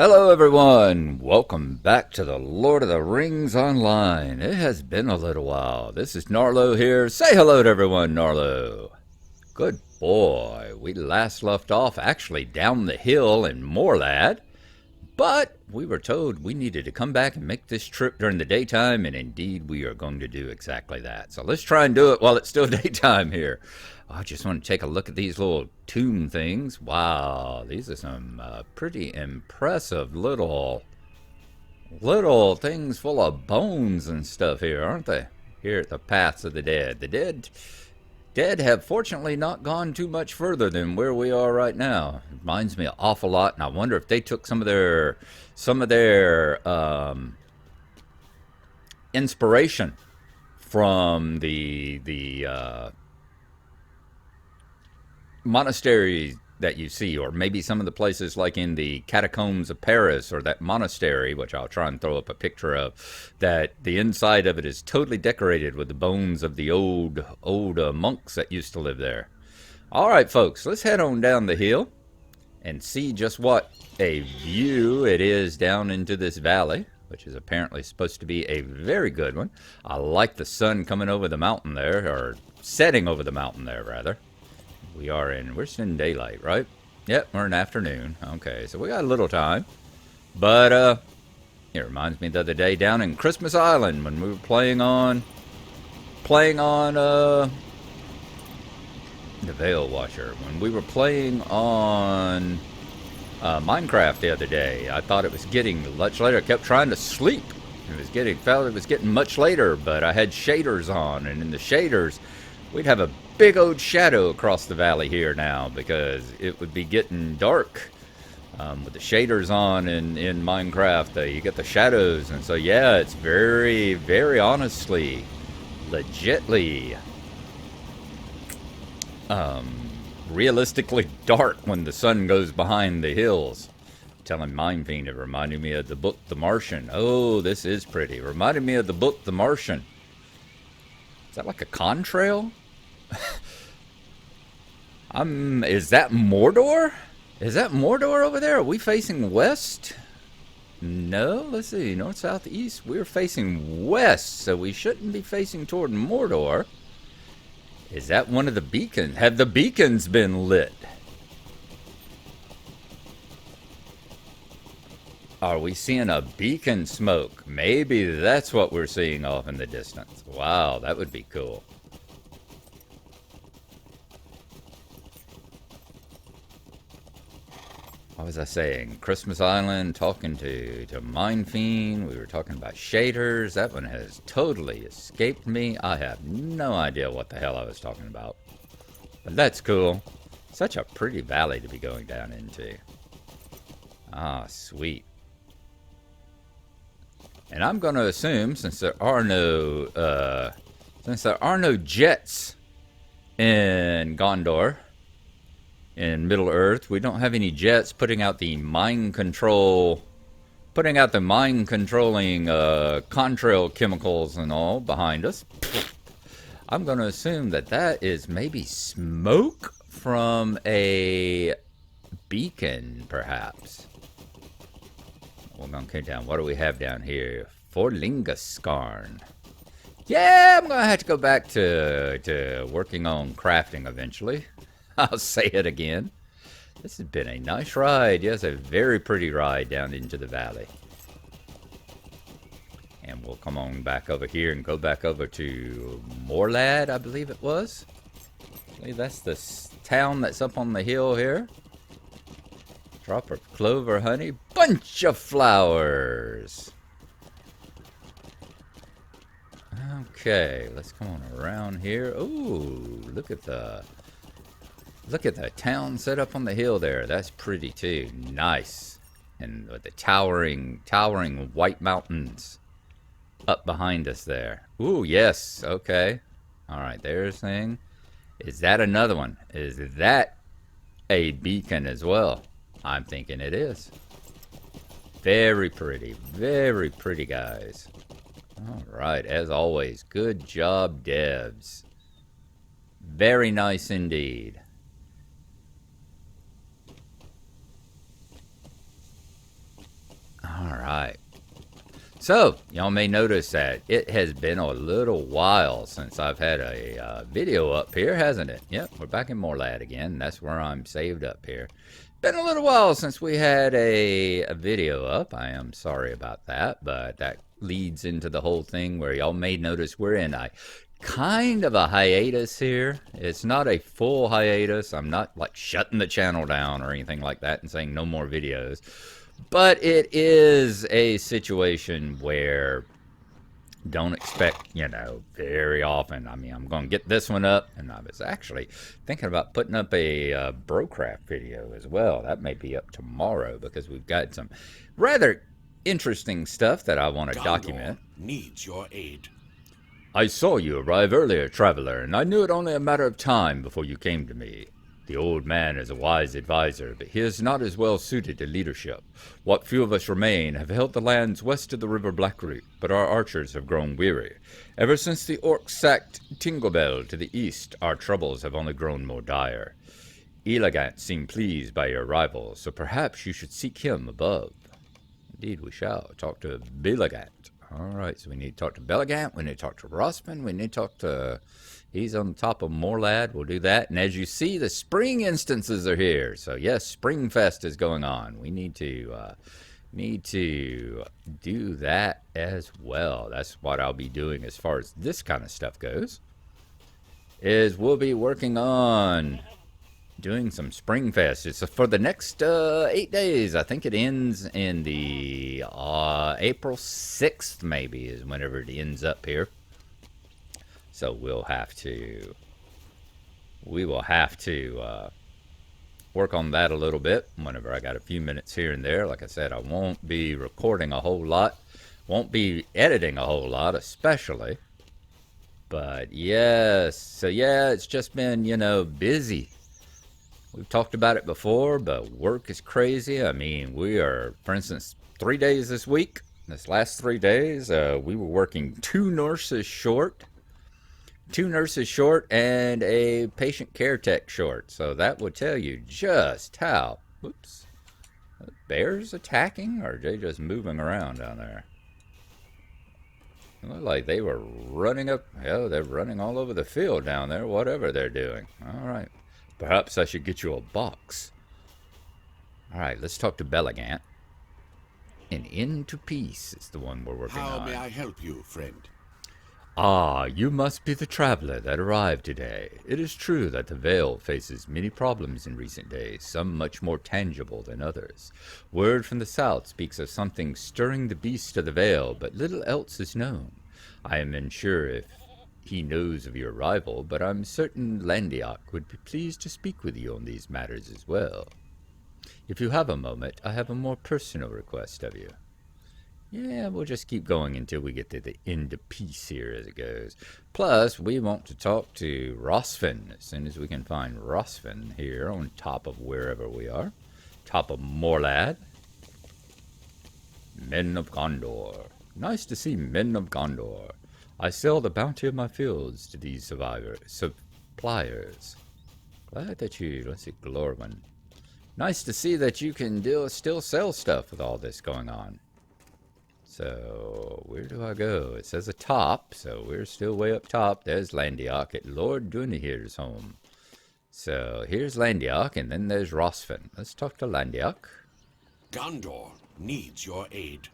Hello everyone! Welcome back to the Lord of the Rings Online. It has been a little while. This is Narlo here. Say hello to everyone, Narlo. Good boy. We last left off actually down the hill in Morlad, but we were told we needed to come back and make this trip during the daytime, and indeed we are going to do exactly that. So let's try and do it while it's still daytime here. I just want to take a look at these little tomb things. Wow, these are some pretty impressive little things full of bones and stuff here, aren't they? Here at the Paths of the Dead. The dead have fortunately not gone too much further than where we are right now. It reminds me an awful lot, and I wonder if they took some of their inspiration from the monasteries that you see, or maybe some of the places like in the catacombs of Paris, or that monastery, which I'll try and throw up a picture of, that the inside of it is totally decorated with the bones of the old monks that used to live there. All right, folks, let's head on down the hill and see just what a view it is down into this valley, which is apparently supposed to be a very good one. I like the sun coming over the mountain there, or setting over the mountain there, rather. We're still in daylight, right? Yep, we're in afternoon. Okay, so we got a little time. But, it reminds me the other day down in Christmas Island when we were playing on, the Veil Watcher. When we were playing on Minecraft the other day, I thought it was getting much later. I kept trying to sleep. Felt it was getting much later, but I had shaders on, and in the shaders, we'd have a big old shadow across the valley here now because it would be getting dark. With the shaders on in Minecraft, you get the shadows, and so yeah, it's very, very honestly, legitly, realistically dark when the sun goes behind the hills. Telling Mindfiend, it reminded me of the book The Martian. Oh, this is pretty. Reminded me of the book The Martian. Is that like a contrail? Is that Mordor? Is that Mordor over there? Are we facing west? No, let's see. North, south, east. We're facing west, so we shouldn't be facing toward Mordor. Is that one of the beacons? Have the beacons been lit? Are we seeing a beacon smoke? Maybe that's what we're seeing off in the distance. Wow, that would be cool. What was I saying? Christmas Island, talking to Mindfiend. We were talking about shaders. That one has totally escaped me. I have no idea what the hell I was talking about. But that's cool. Such a pretty valley to be going down into. Ah, sweet. And I'm going to assume, since there are no jets in Gondor, in Middle Earth, we don't have any jets putting out the mind controlling contrail chemicals and all behind us. I'm going to assume that is maybe smoke from a beacon, perhaps. We're going to come down. What do we have down here? Forlingaskarn. Yeah, I'm going to have to go back to working on crafting eventually. I'll say it again. This has been a nice ride. Yes, a very pretty ride down into the valley. And we'll come on back over here and go back over to Morlad, I believe it was. I believe that's the town that's up on the hill here. Drop of clover honey. Bunch of flowers. Okay, let's come on around here. Ooh, look at the town set up on the hill there. That's pretty too. Nice. And with the towering white mountains up behind us there. Ooh, yes. Okay. All right, there's thing. Is that another one? Is that a beacon as well? I'm thinking it is. Very pretty, guys. All right, as always, good job, devs. Very nice indeed. All right. So, y'all may notice that it has been a little while since I've had a video up here, hasn't it? Yep, we're back in Morlad again. That's where I'm saved up here. Been a little while since we had a video up. I am sorry about that, but that leads into the whole thing where y'all may notice we're in a kind of a hiatus here. It's not a full hiatus. I'm not like shutting the channel down or anything like that and saying no more videos. But it is a situation where don't expect, very often. I mean, I'm going to get this one up, and I was actually thinking about putting up a Brocraft video as well. That may be up tomorrow because we've got some rather interesting stuff that I want to document. Needs your aid. I saw you arrive earlier, traveler, and I knew it only a matter of time before you came to me. The old man is a wise adviser, but he is not as well suited to leadership. What few of us remain have held the lands west of the river Blackroot, but our archers have grown weary. Ever since the orcs sacked Tinglebell to the east, our troubles have only grown more dire. Elegant seemed pleased by your arrival, so perhaps you should seek him above. Indeed we shall. Talk to Belegant. All right, so we need to talk to Belegant, we need to talk to Rossman, we need to talk to... He's on top of Morlad. We'll do that. And as you see, the spring instances are here. So yes, Springfest is going on. We need to do that as well. That's what I'll be doing as far as this kind of stuff goes. Is we'll be working on doing some Springfest. It's for the next 8 days. I think it ends in the April 6th, maybe, is whenever it ends up here. So we will have to work on that a little bit whenever I got a few minutes here and there. Like I said, I won't be recording a whole lot, won't be editing a whole lot, especially. But yes, so yeah, it's just been, busy. We've talked about it before, but work is crazy. I mean, we are, for instance, 3 days this week. This last 3 days, we were working 2 nurses short. 2 nurses short and a patient care tech short. So that would tell you just how... Whoops. Bears attacking? Or are they just moving around down there? It looked like they were running up... Hell, they're running all over the field down there, whatever they're doing. Alright. Perhaps I should get you a box. Alright, let's talk to Belegant. An Into Peace is the one we're working on. How may I help you, friend? Ah, you must be the traveler that arrived today. It is true that the Vale faces many problems in recent days, some much more tangible than others. Word from the south speaks of something stirring the beast of the Vale, but little else is known. I am unsure if he knows of your arrival, but I'm certain Landiak would be pleased to speak with you on these matters as well. If you have a moment, I have a more personal request of you. Yeah, we'll just keep going until we get to the end of peace here as it goes. Plus, we want to talk to Rossfin as soon as we can find Rossfin here on top of wherever we are. Top of Morlad. Men of Gondor. Nice to see Men of Gondor. I sell the bounty of my fields to these suppliers. Glad that you... Let's see, Glorwin. Nice to see that you can still sell stuff with all this going on. So, where do I go? It says a top, so we're still way up top. There's Landiak at Lord Dunahir's home. So, here's Landiak, and then there's Rossfin. Let's talk to Landiak. Gondor needs your aid.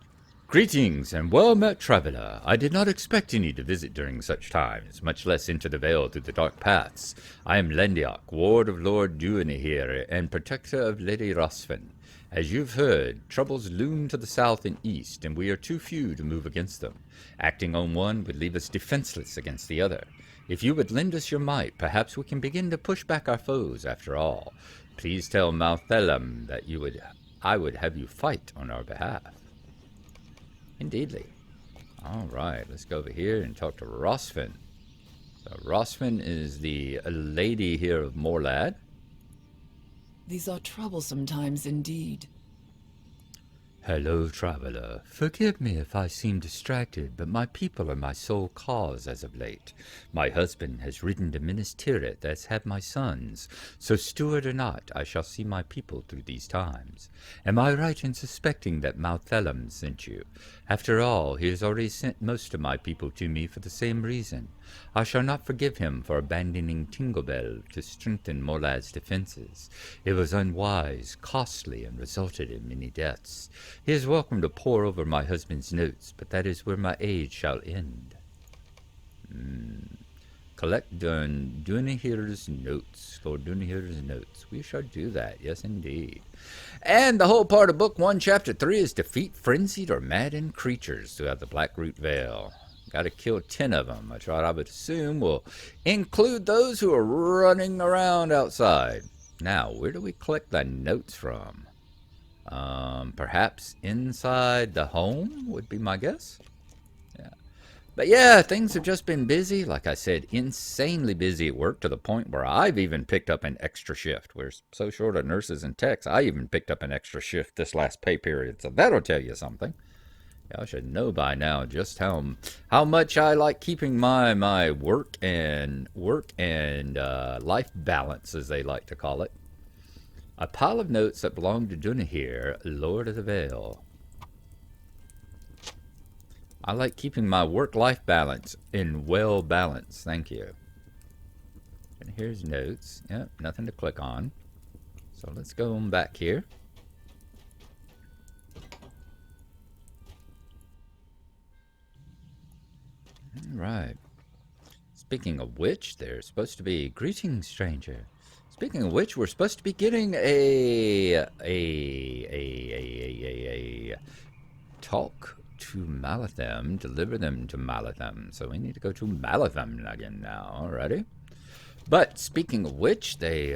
Greetings, and well met, traveler. I did not expect any to visit during such times, much less enter the Vale through the dark paths. I am Landiak, ward of Lord Dunahir, and protector of Lady Rossfin. As you've heard, troubles loom to the south and east, and we are too few to move against them. Acting on one would leave us defenseless against the other. If you would lend us your might, perhaps we can begin to push back our foes after all. Please tell Malthelum that I would have you fight on our behalf. Indeedly. All right, let's go over here and talk to Rossfin. So Rossfin is the lady here of Morlad. These are troublesome times indeed. Hello, traveler. Forgive me if I seem distracted, but my people are my sole cause as of late. My husband has ridden to Minas Tirith, as have my sons, so steward or not, I shall see my people through these times. Am I right in suspecting that Malthelum sent you? After all, he has already sent most of my people to me for the same reason. I shall not forgive him for abandoning Tinglebell to strengthen Molad's defenses. It was unwise, costly, and resulted in many deaths. He is welcome to pore over my husband's notes, but that is where my aid shall end. Collect Dunahir's notes. Lord Dunahir's notes. We shall do that, yes indeed. And the whole part of Book 1, Chapter 3 is defeat frenzied or maddened creatures throughout the Blackroot Vale. Got to kill 10 of them, which I would assume will include those who are running around outside. Now, where do we collect the notes from? Perhaps inside the home would be my guess. Yeah. But yeah, things have just been busy. Like I said, insanely busy at work to the point where I've even picked up an extra shift. We're so short of nurses and techs, I even picked up an extra shift this last pay period. So that'll tell you something. Y'all should know by now just how much I like keeping my work and life balance, as they like to call it. A pile of notes that belong to Dunahir, Lord of the Vale. I like keeping my work-life balance in well balance. Thank you. And here's notes. Yep, nothing to click on. So let's go on back here. All right. Speaking of which, there's supposed to be greetings, stranger. Speaking of which, we're supposed to be getting a talk to Malatham, deliver them to Malatham. So we need to go to Malatham again now, alrighty. But speaking of which, they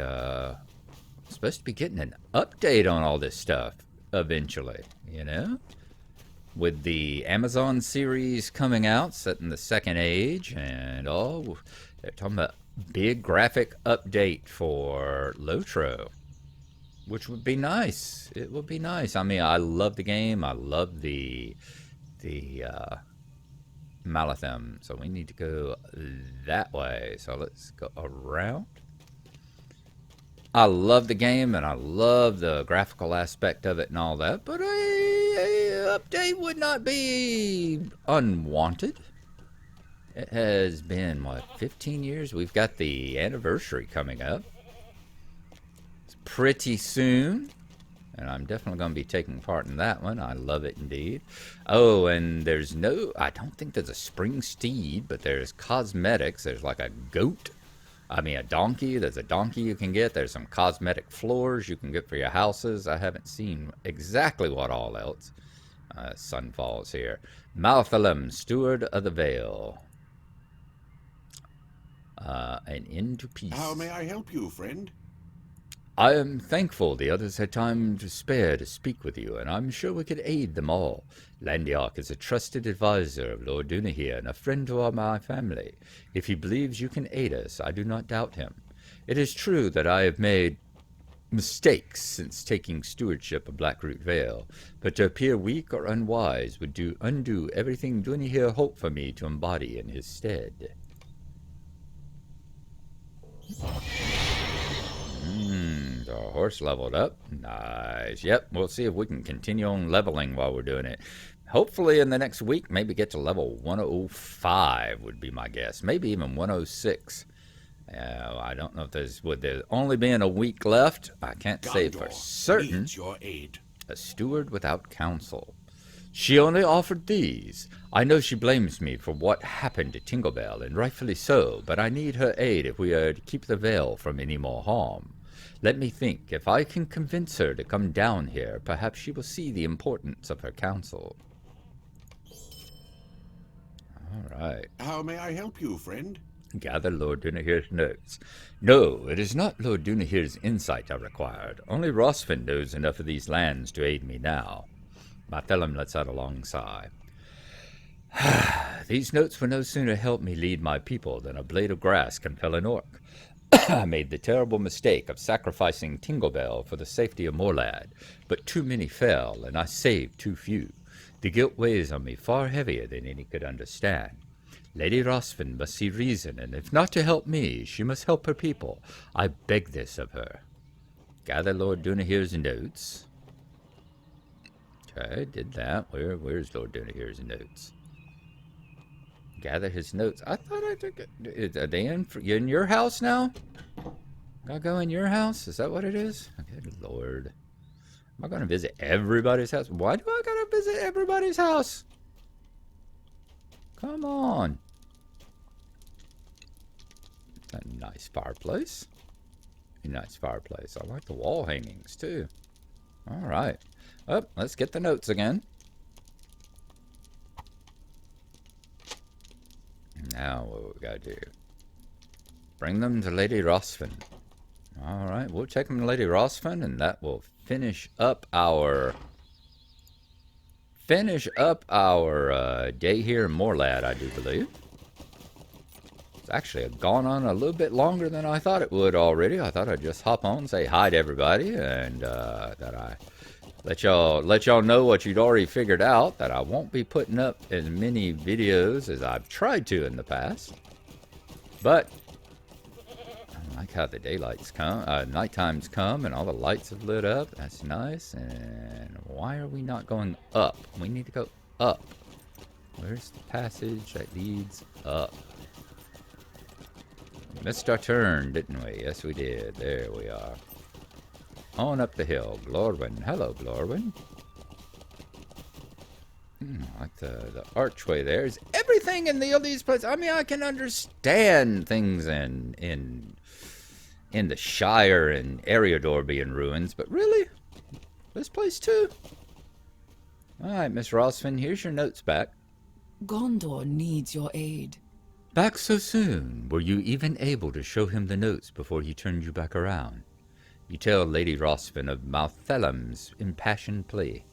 supposed to be getting an update on all this stuff eventually, you know? With the Amazon series coming out, set in the Second Age, and all, they're talking about big graphic update for LOTRO, which would be nice. It would be nice. I mean, I love the game. I love the Malatham, so we need to go that way. So let's go around. I love the game and I love the graphical aspect of it and all that, but a update would not be unwanted. It has been, what, 15 years? We've got the anniversary coming up. It's pretty soon, and I'm definitely going to be taking part in that one. I love it indeed. Oh, and there's no, I don't think there's a spring steed, but there's cosmetics. There's like a goat. I mean, a donkey. There's a donkey you can get. There's some cosmetic floors you can get for your houses. I haven't seen exactly what all else. Sun falls here. Malthelum, Steward of the Vale. An end to peace. How may I help you, friend? I am thankful the others had time to spare to speak with you, and I'm sure we could aid them all. Landiark is a trusted advisor of Lord Dunahir and a friend to all my family. If he believes you can aid us, I do not doubt him. It is true that I have made mistakes since taking stewardship of Blackroot Vale, but to appear weak or unwise would undo everything Dunahir hoped for me to embody in his stead. The horse leveled up. Nice. Yep, we'll see if we can continue on leveling while we're doing it. Hopefully in the next week, maybe get to level 105 would be my guess. Maybe even 106. I don't know if there's, with there only being a week left, I can't say for certain. Needs your aid. A steward without counsel. She only offered these. I know she blames me for what happened to Tinglebell, and rightfully so, but I need her aid if we are to keep the Vale from any more harm. Let me think. If I can convince her to come down here, perhaps she will see the importance of her counsel. All right. How may I help you, friend? Gather Lord Dunahir's notes. No, it is not Lord Dunahir's insight I required. Only Rosfin knows enough of these lands to aid me now. Mathelum lets out a long sigh. These notes will no sooner help me lead my people than a blade of grass can fell an orc. I made the terrible mistake of sacrificing Tinglebell for the safety of Morlad, but too many fell, and I saved too few. The guilt weighs on me far heavier than any could understand. Lady Rosfin must see reason, and if not to help me, she must help her people. I beg this of her. Gather Lord Dunahere's notes. Okay, did that. Where's Lord Dunahere's notes? Gather his notes. I thought I took it. Are they in your house now? Gotta go in your house? Is that what it is? Good Lord. Am I gonna visit everybody's house? Why do I gotta visit everybody's house? Come on. It's a nice fireplace. A nice fireplace. I like the wall hangings too. Alright. Oh, let's get the notes again. Now what we gotta do? Bring them to Lady Rosfin. Alright, we'll take them to Lady Rosfin, and that will finish up our day here in Morlad, I do believe. It's actually gone on a little bit longer than I thought it would already. I thought I'd just hop on, say hi to everybody, and that I let y'all know what you'd already figured out, that I won't be putting up as many videos as I've tried to in the past. But I like how the nighttime's come and all the lights have lit up. That's nice. And why are we not going up? We need to go up. Where's the passage that leads up? We missed our turn, didn't we? Yes, we did. There we are. On up the hill. Glorwyn. Hello, Glorwyn. Like the archway there. Is everything in these places? I mean, I can understand things in the Shire and Eriador being ruins, but really? This place too? Alright, Miss Rosfin, here's your notes back. Gondor needs your aid. Back so soon? Were you even able to show him the notes before he turned you back around? You tell Lady Rosfin of Malthelm's impassioned plea.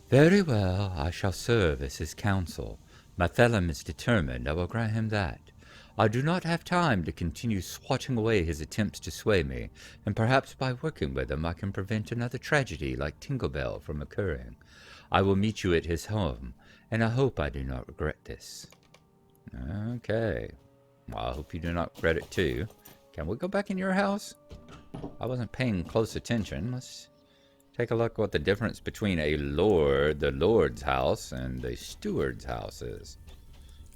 Very well, I shall serve as his counsel. Malthelm is determined, I will grant him that. I do not have time to continue swatting away his attempts to sway me, and perhaps by working with him I can prevent another tragedy like Tinglebell from occurring. I will meet you at his home, and I hope I do not regret this. Okay. Well, I hope you do not regret it too. Can we go back in your house? I wasn't paying close attention. Let's take a look what the difference between the Lord's house, and the steward's house is.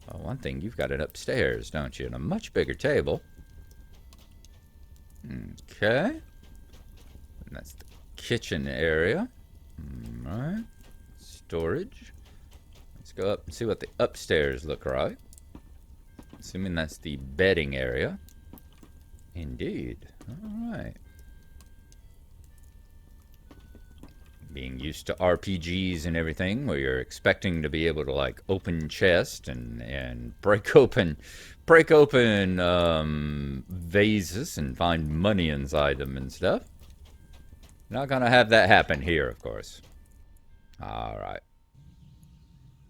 Well, one thing, you've got it upstairs, don't you? And a much bigger table. Okay. And that's the kitchen area. Alright. Storage. Let's go up and see what the upstairs look like. Assuming that's the bedding area. Indeed. Alright. Being used to RPGs and everything, where you're expecting to be able to like open chest and break open vases and find money inside them and stuff. Not gonna have that happen here, of course. Alright.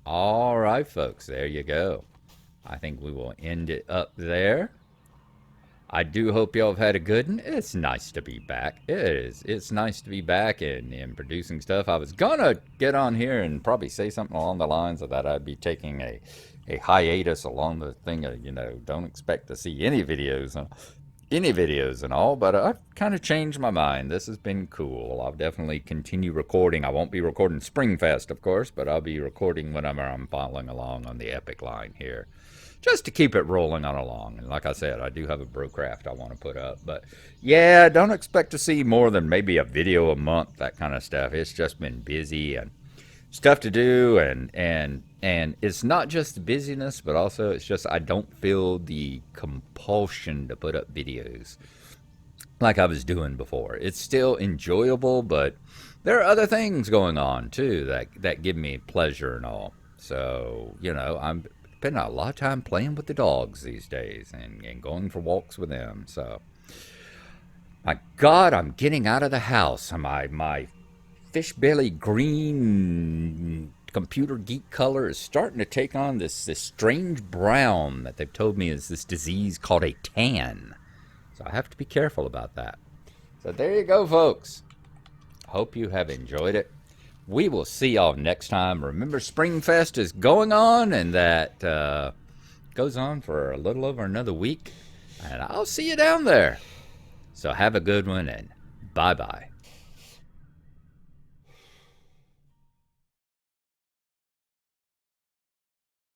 Alright, folks, there you go. I think we will end it up there. I do hope y'all have had a good one. It's nice to be back. It is. It's nice to be back and producing stuff. I was gonna get on here and probably say something along the lines of that I'd be taking a hiatus along the thing of, don't expect to see any videos and all, but I've kind of changed my mind. This has been cool. I'll definitely continue recording. I won't be recording Springfest, of course, but I'll be recording whenever I'm following along on the Epic line here, just to keep it rolling on along. And like I said, I do have a Brocraft I want to put up, but yeah, don't expect to see more than maybe a video a month, that kind of stuff. It's just been busy and stuff to do, and it's not just the busyness, but also it's just I don't feel the compulsion to put up videos like I was doing before. It's still enjoyable, but there are other things going on too that give me pleasure and all. So, I'm spending a lot of time playing with the dogs these days and going for walks with them. So, my God, I'm getting out of the house. My fish belly green computer geek color is starting to take on this strange brown that they've told me is this disease called a tan. So I have to be careful about that. So there you go, folks. Hope you have enjoyed it. We will see y'all next time. Remember, Springfest is going on, and that goes on for a little over another week. And I'll see you down there. So have a good one, and bye-bye.